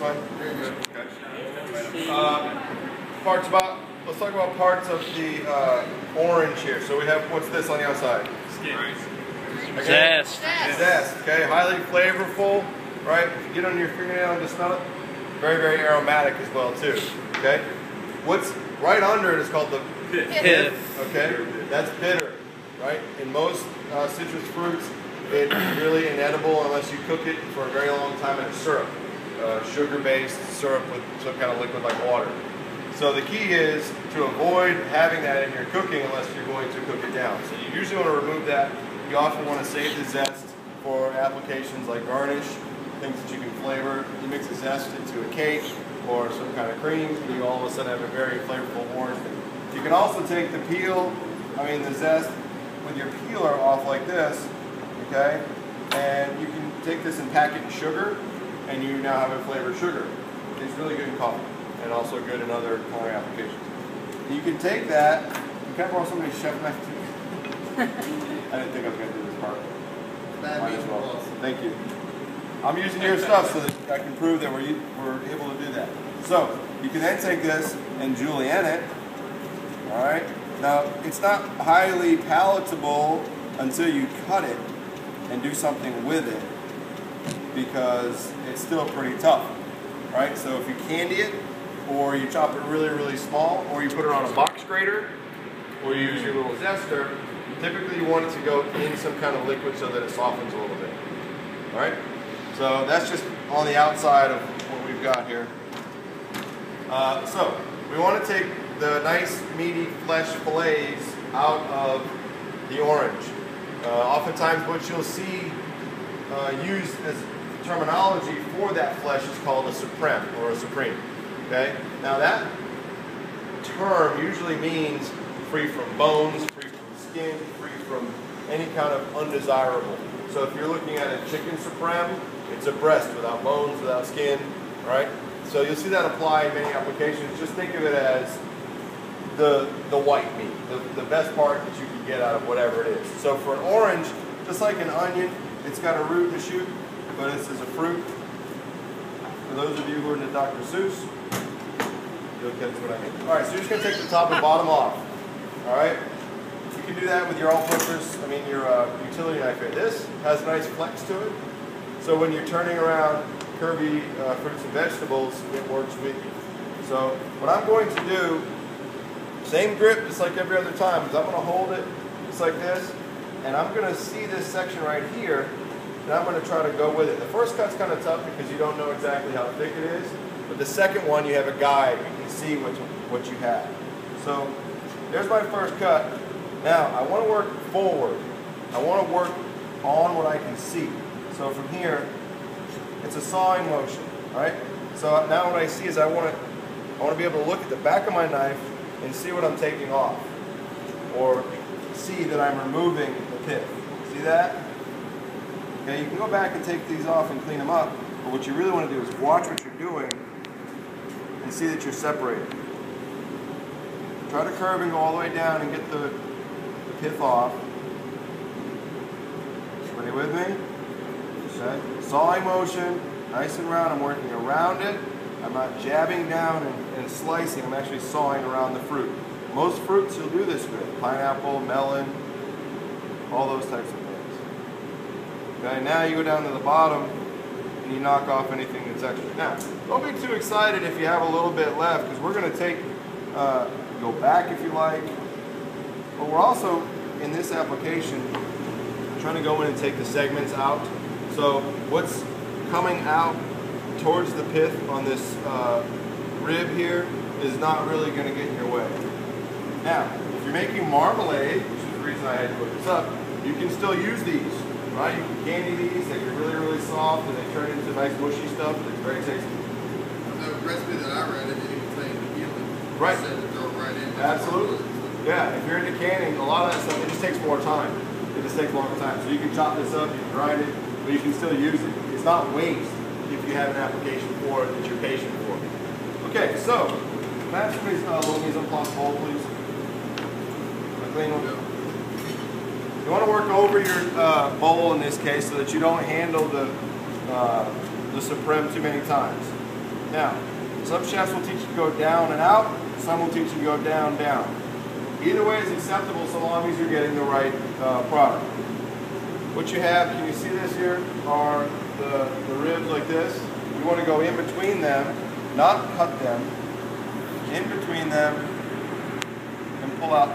fine? Okay. Let's talk about parts of the orange here. So we have, what's this on the outside? Skin. Zest. Zest, okay, highly flavorful, right? If you get under your fingernail and just smell it, very, very aromatic as well too, okay? What's right under it is called the pith, okay? That's bitter, right? In most citrus fruits, it's really inedible unless you cook it for a very long time in a syrup, sugar-based syrup with some kind of liquid like water. So the key is to avoid having that in your cooking unless you're going to cook it down. So you usually want to remove that. You often want to save the zest for applications like garnish, things that you can flavor. You mix the zest into a cake or some kind of cream, and you all of a sudden have a very flavorful orange. You can also take the the zest with your peeler off like this, okay? And you can take this and pack it in sugar, and you now have a flavored sugar. It's really good in coffee, and also good in other culinary applications. You can take that. Can I borrow somebody's chef knife too? I didn't think I was going to do this part. Might as well. Thank you. I'm using your stuff so that I can prove that we're able to do that. So you can then take this and julienne it. All right. Now it's not highly palatable until you cut it and do something with it, because it's still pretty tough. Right. So if you candy it, or you chop it really, really small, or you put it on a box grater, or you use your little zester, typically you want it to go in some kind of liquid so that it softens a little bit. All right? So that's just on the outside of what we've got here. So we want to take the nice meaty flesh fillets out of the orange. Oftentimes what you'll see used as terminology for that flesh is called a supreme or a supreme. Okay? Now that term usually means free from bones, free from skin, free from any kind of undesirable. So if you're looking at a chicken supreme, it's a breast without bones, without skin, right? So you'll see that apply in many applications. Just think of it as the white meat, the best part that you can get out of whatever it is. So for an orange, just like an onion, it's got a root and a shoot, but this is a fruit. For those of you who are into Dr. Seuss, you'll catch what I mean. All right, so you're just going to take the top and bottom off. All right? You can do that with your all-purpose, your utility knife here. This has a nice flex to it, so when you're turning around curvy fruits and vegetables, it works with you. So what I'm going to do, same grip just like every other time, is I'm going to hold it just like this, and I'm going to see this section right here, and I'm going to try to go with it. The first cut's kind of tough because you don't know exactly how thick it is, but the second one you have a guide, you can see what you have. So there's my first cut. Now I want to work forward. I want to work on what I can see. So from here, it's a sawing motion, right? So now what I see is I want to be able to look at the back of my knife and see what I'm taking off, or see that I'm removing the pith. See that? Okay, you can go back and take these off and clean them up, but what you really want to do is watch what you're doing and see that you're separated. Try to curve and go all the way down and get the pith off. Everybody with me? Okay. Sawing motion, nice and round. I'm working around it. I'm not jabbing down and slicing. I'm actually sawing around the fruit. Most fruits you'll do this with. Pineapple, melon, all those types of things. Okay, now you go down to the bottom and you knock off anything that's extra. Now, don't be too excited if you have a little bit left, because we're going to take, go back if you like, but we're also, in this application, trying to go in and take the segments out. So what's coming out towards the pith on this rib here is not really going to get in your way. Now, if you're making marmalade, which is the reason I had to put this up, you can still use these, right? You can candy these, they get really, really soft, and they turn into nice mushy stuff, and it's very tasty. The recipe that I read, it didn't contain the peeling. Right. It said to throw right in. Absolutely. Yeah, if you're into canning, a lot of that stuff, it just takes more time. It just takes a longer time. So you can chop this up, you can grind it, but you can still use it. It's not waste if you have an application for it that you're patient for. Okay, so, can I have somebody's little mise en place bowl, please? A clean one? You want to work over your bowl in this case so that you don't handle the supreme too many times. Now, some chefs will teach you to go down and out, some will teach you to go down, down. Either way is acceptable so long as you're getting the right product. What you have, can you see this here, are the ribs like this. You want to go in between them, not cut them, in between them, and pull out